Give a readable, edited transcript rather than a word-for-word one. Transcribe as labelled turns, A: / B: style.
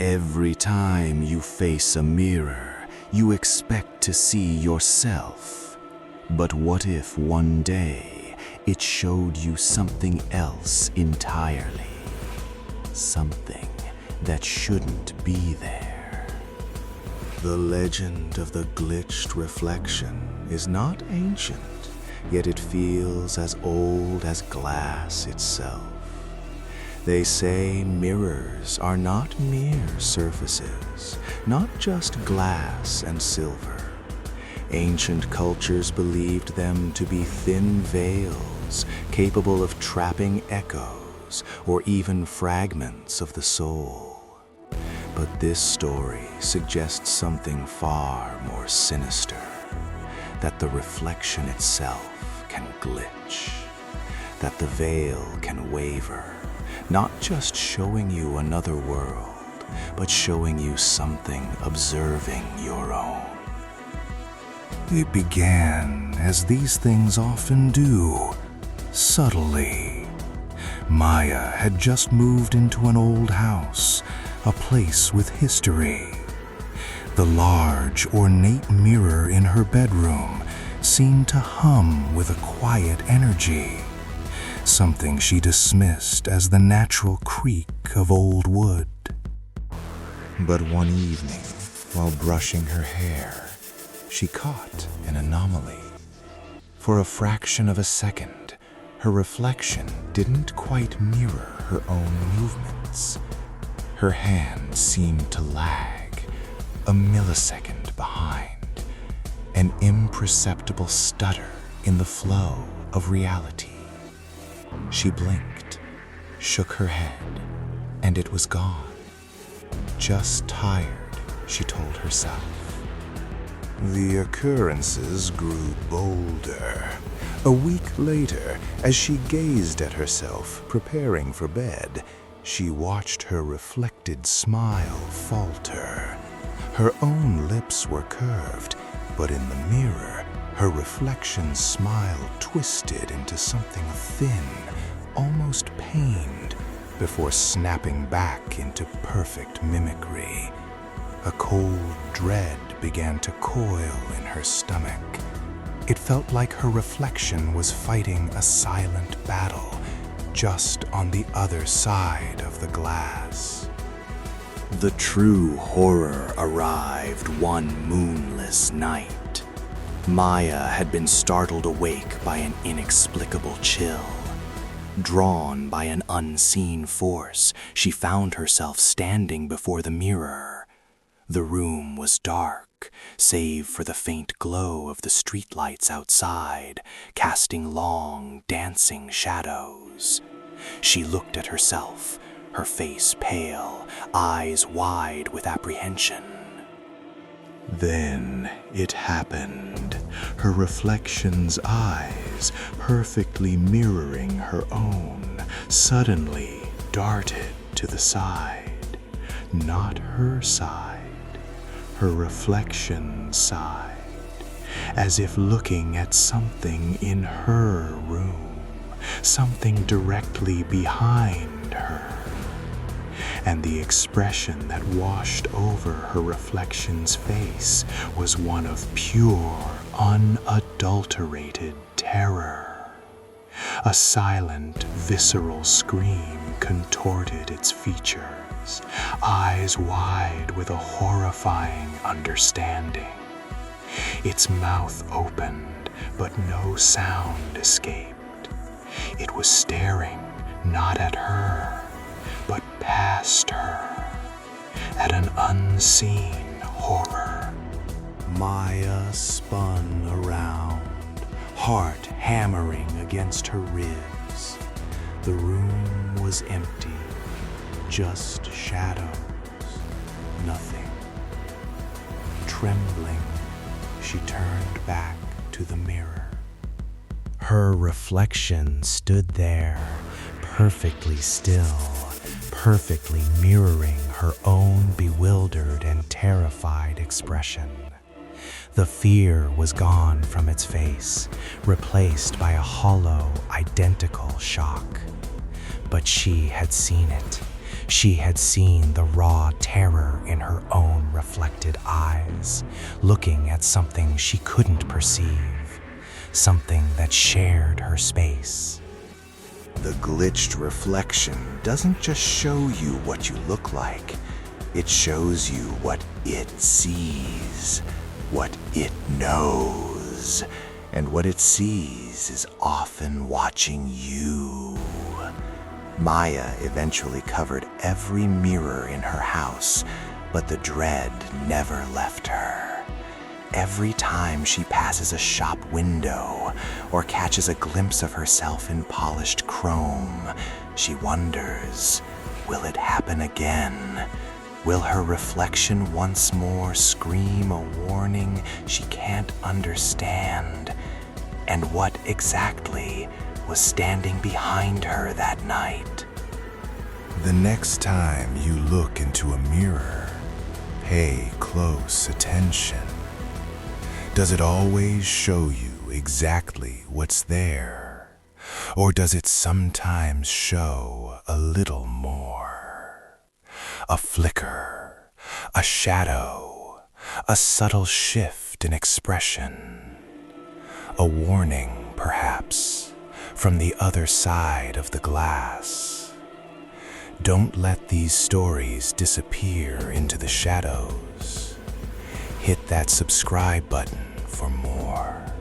A: Every time you face a mirror, you expect to see yourself. But what if one day it showed you something else entirely? Something that shouldn't be there. The legend of the glitched reflection is not ancient, yet it feels as old as glass itself. They say mirrors are not mere surfaces, not just glass and silver. Ancient cultures believed them to be thin veils, capable of trapping echoes or even fragments of the soul. But this story suggests something far more sinister, that the reflection itself can glitch, that the veil can waver, not just showing you another world, but showing you something observing your own. It began as these things often do, subtly. Maya had just moved into an old house, a place with history. The large, ornate mirror in her bedroom seemed to hum with a quiet energy, something she dismissed as the natural creak of old wood. But one evening, while brushing her hair, she caught an anomaly. For a fraction of a second, her reflection didn't quite mirror her own movements. Her hand seemed to lag, a millisecond behind, an imperceptible stutter in the flow of reality. She blinked, shook her head, and it was gone. Just tired, she told herself. The occurrences grew bolder. A week later, as she gazed at herself preparing for bed, she watched her reflected smile falter. Her own lips were curved, but in the mirror, her reflection's smile twisted into something thin, almost pained, before snapping back into perfect mimicry. A cold dread began to coil in her stomach. It felt like her reflection was fighting a silent battle just on the other side of the glass. The true horror arrived one moonless night. Maya had been startled awake by an inexplicable chill. Drawn by an unseen force, she found herself standing before the mirror. The room was dark, save for the faint glow of the streetlights outside, casting long, dancing shadows. She looked at herself, her face pale, eyes wide with apprehension. Then it happened. Her reflection's eyes, perfectly mirroring her own, suddenly darted to the side. Not her side, her reflection's side, as if looking at something in her room, something directly behind her. And the expression that washed over her reflection's face was one of pure, unadulterated terror. A silent, visceral scream contorted its features, eyes wide with a horrifying understanding. Its mouth opened, but no sound escaped. It was staring not at her, but past her, at an unseen horror. Maya spun around, heart hammering against her ribs. The room was empty, just shadows, nothing. Trembling, she turned back to the mirror. Her reflection stood there, perfectly still, perfectly mirroring her own bewildered and terrified expression. The fear was gone from its face, replaced by a hollow, identical shock. But she had seen it. She had seen the raw terror
B: her own reflected eyes, looking at something she couldn't perceive, something that shared her space.
A: The glitched reflection doesn't just show you what you look like. It shows you what it sees, what it knows, and what it sees is often watching you. Maya eventually covered every mirror in her house, but the dread never left her. Every time she passes a shop window or catches a glimpse of herself in polished chrome, she wonders, will it happen again? Will her reflection once more scream a warning she can't understand? And what exactly was standing behind her that night? The next time you look into a mirror, pay close attention. Does it always show you exactly what's there? Or does it sometimes show a little more? A flicker, a shadow, a subtle shift in expression. A warning, perhaps, from the other side of the glass. Don't let these stories disappear into the shadows. Hit that subscribe button for more.